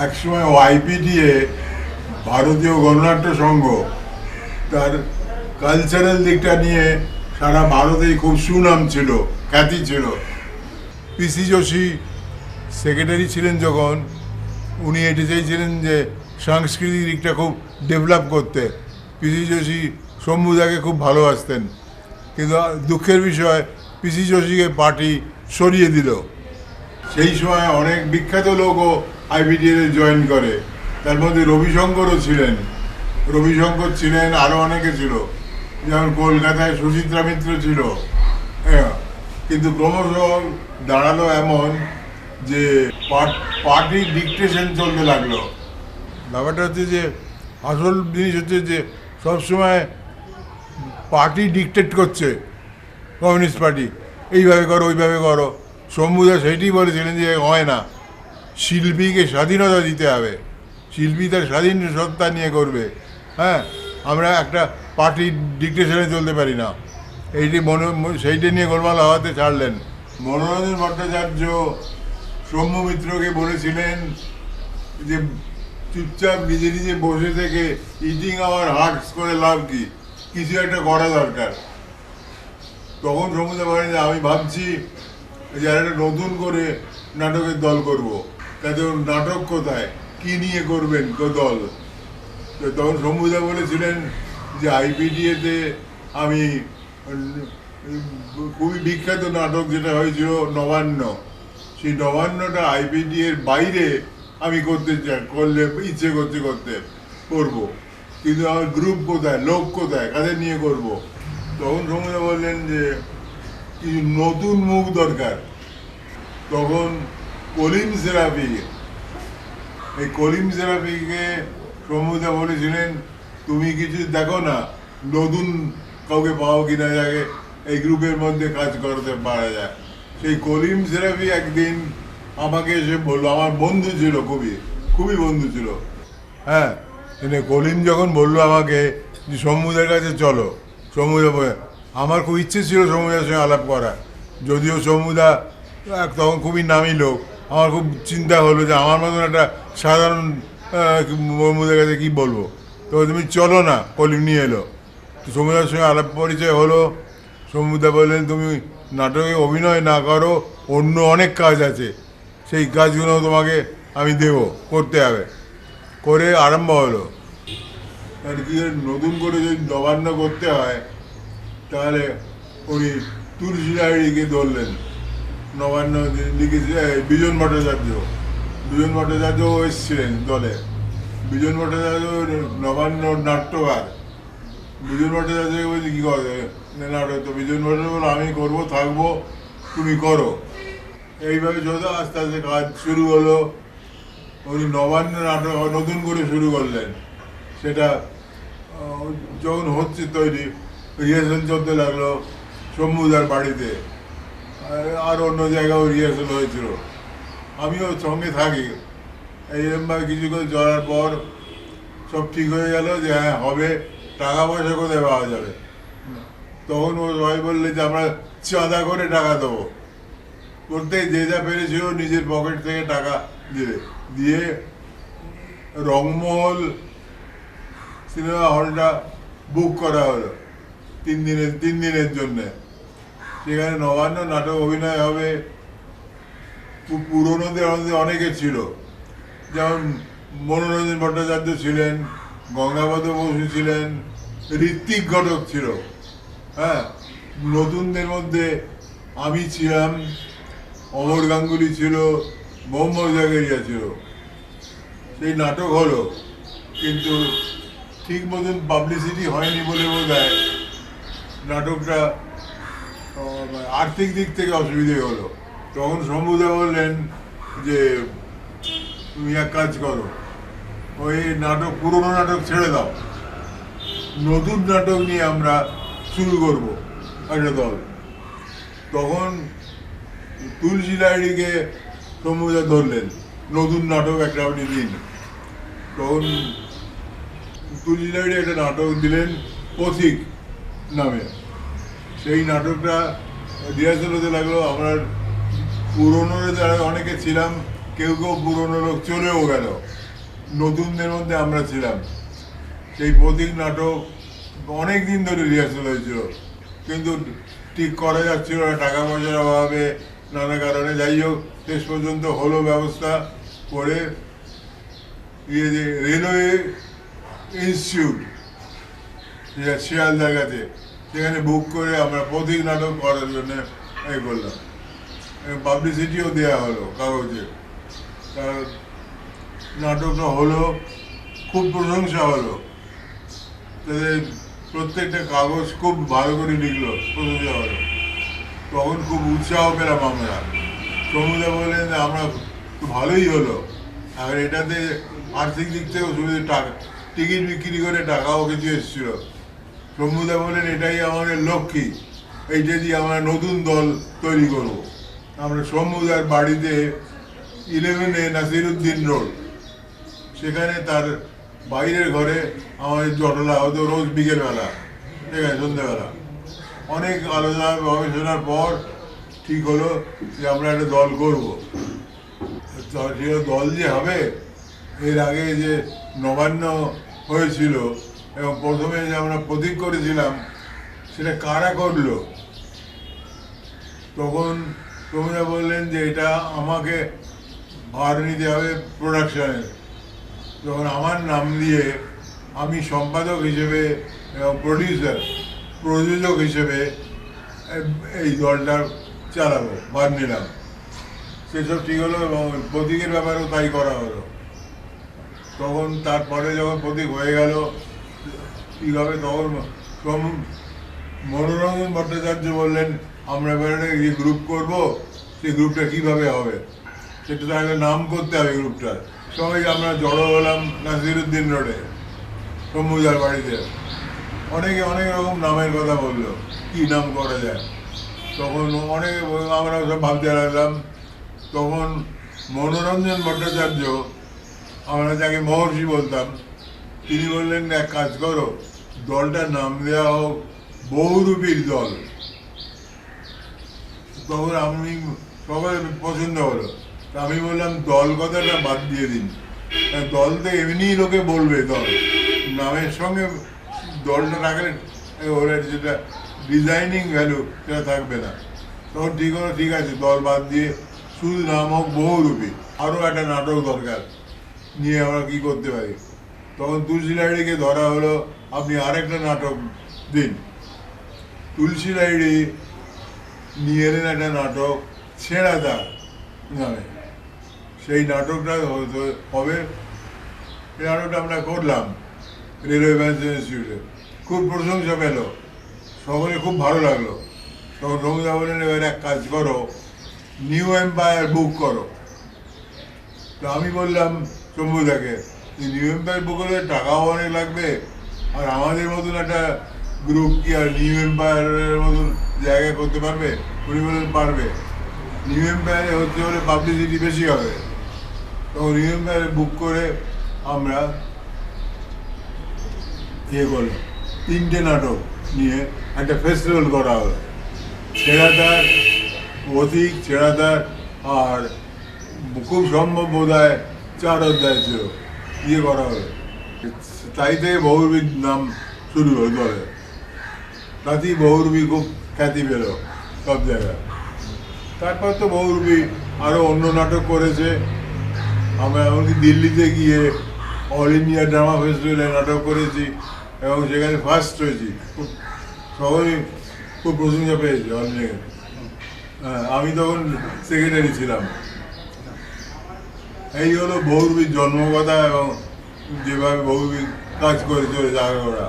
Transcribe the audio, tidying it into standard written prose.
একসময় আইপিডিএ ভারতীয় গণনাট্য সংঘ তার কালচারাল দিকটা নিয়ে সারা ভারতেই খুব সুনাম ছিল, খ্যাতি ছিল। পিসি যোশী সেক্রেটারি ছিলেন যখন, উনি এটি চেয়েছিলেন যে সাংস্কৃতিক দিকটা খুব ডেভেলপ করতে। পিসি যোশী শম্ভুদাকে খুব ভালোবাসতেন, কিন্তু দুঃখের বিষয় পিসি যোশীকে পার্টি সরিয়ে দিল। সেই সময় অনেক বিখ্যাত লোকও আইপিডিএতে জয়েন করে, তার মধ্যে রবিশঙ্করও ছিলেন। রবিশঙ্কর ছিলেন, আরও অনেকে ছিল, যেমন কলকাতায় সুচিত্রা মিত্র ছিল। হ্যাঁ, কিন্তু ক্রমশ দাঁড়ালো এমন যে পার্টির ডিকটেশন চলতে লাগলো। ব্যাপারটা হচ্ছে যে আসল জিনিস হচ্ছে যে সবসময় পার্টি ডিকটেট করছে, কমিউনিস্ট পার্টি, এইভাবে করো ওইভাবে করো। শম্ভুদা সেইটাই বলেছিলেন যে হয় না, শিল্পীকে স্বাধীনতা দিতে হবে, শিল্পী তার স্বাধীন সত্তা নিয়ে করবে। হ্যাঁ, আমরা একটা পার্টির ডিকটেশনে চলতে পারি না। এইটি সেইটা নিয়ে গোলমাল হওয়াতে ছাড়লেন। মনোরঞ্জন ভট্টাচার্য সৌম্য মিত্রকে বলেছিলেন যে চুপচাপ নিজে নিজে বসে থেকে ইটিং আওয়ার হার্টস করে লাভ কি, কিছু একটা করা দরকার। তখন সৌম্যদা বলেন যে আমি ভাবছি যে একটা নতুন করে নাটকের দল করব। তাতে নাটক কোথায়, কি নিয়ে করবেন দল? তো তখন শম্ভুদা বলেছিলেন যে আইপিডিএতে আমি খুবই বিখ্যাত নাটক যেটা হয়েছিল নবান্ন, সেই নবান্নটা আইপিডিএর বাইরে আমি করতে চাই, করলে ইচ্ছে করতে করবো, কিন্তু আমার গ্রুপ কোথায়, লোক কোথায়, কাদের নিয়ে করব? তখন শম্ভুদা বললেন যে কিছু নতুন মুখ দরকার। তখন কলিম সেরাফি, এই কলিম সেরাফিকে শম্ভুদা বলেছিলেন তুমি কিছু দেখো না, নতুন কাউকে পাও কিনা যাকে এই গ্রুপের মধ্যে কাজ করতে পারা যায়। সেই কলিম সেরাফি একদিন আমাকে এসে বললো, আমার বন্ধু ছিল, খুবই বন্ধু ছিল। হ্যাঁ, কলিম যখন বললো আমাকে যে শম্ভুদার কাছে চলো, শম্ভুদা আমার খুব ইচ্ছে ছিল শম্ভুদার সঙ্গে আলাপ করা, যদিও শম্ভুদা তখন খুবই নামী লোক। আমার খুব চিন্তা হলো যে আমার মতন একটা সাধারণ শম্ভুদার কাছে কী বলবো। তো তুমি চলো না, কলিম নিয়ে এলো। তো শম্ভুদার সঙ্গে আলাপ পরিচয় হলো। শম্ভুদা বললেন তুমি নাটকে অভিনয় না করো, অন্য অনেক কাজ আছে, সেই কাজগুলো তোমাকে আমি দেবো, করতে হবে। করে আরম্ভ হলো। আর কি নতুন করে যদি নবান্ন করতে হয় তাহলে উনি তুলসী লাহিড়িকে ধরলেন। নবান্ন লিখেছে বিজন ভট্টাচার্য এসেছিলেন দলে। বিজন ভট্টাচার্য নবান্ন নাট্যকার। বিজন ভট্টাচার্যকে বলছি কী করে নাটক, তো বিজন ভট্টাচার্য বলল আমি করবো, থাকবো, তুমি করো। এইভাবে যত আস্তে আস্তে কাজ শুরু হলো। উনি নবান্ন নাটক নতুন করে শুরু করলেন। সেটা যখন হচ্ছে তৈরি, রিহার্সাল চলতে লাগলো শম্ভুদার বাড়িতে, আর অন্য জায়গাও রিহার্সাল হয়েছিল, আমিও সঙ্গে থাকি। এইরকমভাবে কিছুক্ষণ চলার পর সব ঠিক হয়ে গেল যে হ্যাঁ হবে। টাকা পয়সা কোথায় পাওয়া যাবে? তখন ও সবাই বললে যে আমরা চাঁদা করে টাকা দেবো। প্রত্যেক যে যা পেরেছিল নিজের পকেট থেকে টাকা দিয়ে রংমহল সিনেমা হলটা বুক করা হলো 3 দিনের জন্যে। সেখানে নবান্ন নাটক অভিনয় হবে। পুরনোদের অনেকে ছিল, যেমন মনোরঞ্জন ভট্টাচার্য ছিলেন, গঙ্গাবধ বসু ছিলেন, ঋত্বিক ঘটক ছিল। হ্যাঁ, নতুনদের মধ্যে আমি ছিলাম, অমর গাঙ্গুলি ছিল, মোহাম্মদ জাকারিয়া ছিল। সেই নাটক হলো, কিন্তু ঠিক মতন পাবলিসিটি হয়নি বলে বোধ হয় নাটকটা আর্থিক দিক থেকে অসুবিধে হলো। তখন শম্ভুদা বললেন যে তুমি এক কাজ করো, ওই নাটক পুরোনো নাটক ছেড়ে দাও, নতুন নাটক নিয়ে আমরা শুরু করবো একটা দল। তখন তুলসী লাহিড়িকে শম্ভুদা ধরলেন, নতুন নাটক একটা আপনি দিন। তখন তুলসী লাহিড়ি একটা নাটক দিলেন পথিক নামে। সেই নাটকটা রিহার্সাল হতে লাগলো। আমরা পুরনো যারা অনেকে ছিলাম, কেউ কেউ পুরনো লোক চলেও গেল, নতুনদের মধ্যে আমরা ছিলাম। সেই প্রতীক নাটক অনেক দিন ধরে রিহার্সাল হয়েছিল, কিন্তু ঠিক করা যাচ্ছিল না, টাকা পয়সার অভাবে, নানা কারণে। যাই হোক, শেষ পর্যন্ত হলো ব্যবস্থা করে যে রেলওয়ে ইনস্টিটিউট শিয়ালদার কাছে, সেখানে বুক করে আমরা প্রতীক নাটক করার জন্য এ করলাম। পাবলিসিটিও দেওয়া হলো কাগজে। তার নাটকটা হলো, খুব প্রশংসা হলো, তাদের প্রত্যেকটা কাগজ খুব ভালো করে লিখলো, প্রশংসা হলো। তখন খুব উৎসাহ পেলাম আমরা। সমুদা বললেন আমরা ভালোই হলো, আর এটাতে আর্থিক দিক থেকেও সুবিধা, টাকা টিকিট বিক্রি করে টাকাও কিছু এসেছিল। সমুদা বললেন এটাই আমাদের লক্ষ্মী, এইটা দিয়ে আমরা নতুন দল তৈরি করব। আমরা সমুদার বাড়িতে 11 নাসিরুদ্দিন রোড, সেখানে তার বাইরের ঘরে আমাদের জটলা হতো রোজ বিকেলবেলা, ঠিক আছে, সন্ধ্যেবেলা। অনেক আলোচনা গবেষণার পর ঠিক হলো যে আমরা একটা দল করব। দল যে হবে, এর আগে যে নবান্ন হয়েছিল এবং প্রথমে যে আমরা প্রতীক করেছিলাম, সেটা কারা করলো? তখন তোমরা বললেন যে এটা আমাকে ভার নিতে হবে প্রোডাকশানের। তখন আমার নাম দিয়ে আমি সম্পাদক হিসেবে এবং প্রযোজক হিসেবে এই দলটা চালাবো, ভার নিলাম। সেসব ঠিক হলো এবং প্রতীকের ব্যাপারেও তাই করা হলো। তখন তারপরে যখন প্রতীক হয়ে গেল কীভাবে, তখন মনোরঞ্জন ভট্টাচার্য বললেন আমরা এবারে যে গ্রুপ করবো, সেই গ্রুপটা কীভাবে হবে, সেটা তাহলে নাম করতে হবে গ্রুপটার। সবাই আমরা জড়ো হলাম নাসিরুদ্দিন রোডে, সমুদার বাড়িতে। অনেকে অনেক রকম নামের কথা বললো, কী নাম করা যায়। তখন অনেকে আমরা সব ভাবতে লাগলাম। তখন মনোরঞ্জন ভট্টাচার্য, আমরা যাকে মহর্ষি বলতাম, তিনি বললেন এক কাজ করো, দলটার নাম দেওয়া হোক বহুরূপীর দল। তখন আমি সবাই পছন্দ হলো। আমি বললাম দল কথাটা বাদ দিয়ে দিন, দল তো এমনিই লোকে বলবে, দল নামের সঙ্গে দলটা রাখলে ওরা যেটা ডিজাইনিং ভ্যালু সেটা থাকবে না। তখন ঠিক হলো, ঠিক আছে, দল বাদ দিয়ে শুধু নাম হোক বহুরূপী। আরও একটা নাটক দরকার, নিয়ে আমরা কী করতে পারি। তখন তুলসী লাহিড়িকে ধরা হলো, আপনি আরেকটা নাটক দিন। তুলসী লাহিড়ি নিয়ে এলেন একটা নাটক ছেঁড়াদার নামে। সেই নাটকটা হবে, এই নাটকটা আমরা করলাম রেলওয়ে ম্যানেজমেন্ট ইনস্টিটিউটে। খুব প্রশংসা পেল, সকলে খুব ভালো লাগলো। তখন রমিদা বললেন এবার এক কাজ করো, নিউ এম্পায়ার বুক করো। তো আমি বললাম শম্ভুদাকে, নিউ এম্পায়ার বুক করলে টাকাও অনেক লাগবে, আর আমাদের মতন একটা গ্রুপ কি আর নিউ এম্পায়ারের মতন জায়গায় করতে পারবে? উনি বললেন পারবে। নিউ এম্পায়ারে হচ্ছে হলে পাবলিসিটি বেশি হবে। তখন নিউ এম্পায়ারে বুক করে আমরা ইয়ে করলাম, 3টে নাটক নিয়ে একটা ফেস্টিভ্যাল করা হলো। ছেঁড়াদার, অধিক, ছেঁড়াদার, আর খুব সম্ভব বোধ হয় 4 অধ্যায় ছিল, ইয়ে করা হলো। তাই থেকে বহুরূপীর নাম শুরু হলো দলে। তাতেই বহুরূপী খুব খ্যাতি পেল সব জায়গায়। তারপর তো বহুরূপী আরও অন্য নাটক করেছে। আমরা এমনকি দিল্লিতে গিয়ে অল ইন্ডিয়া ড্রামা ফেস্টিভ্যালে নাটক করেছি এবং সেখানে ফার্স্ট হয়েছি। খুব সবাই খুব প্রশংসা পেয়েছে অল ইন্ডিয়া। হ্যাঁ, আমি তখন সেক্রেটারি ছিলাম। এই হলো বহুরূপীর জন্মকথা এবং যেভাবে বহুরূপী কাজ করে চলেছে আগে ওরা।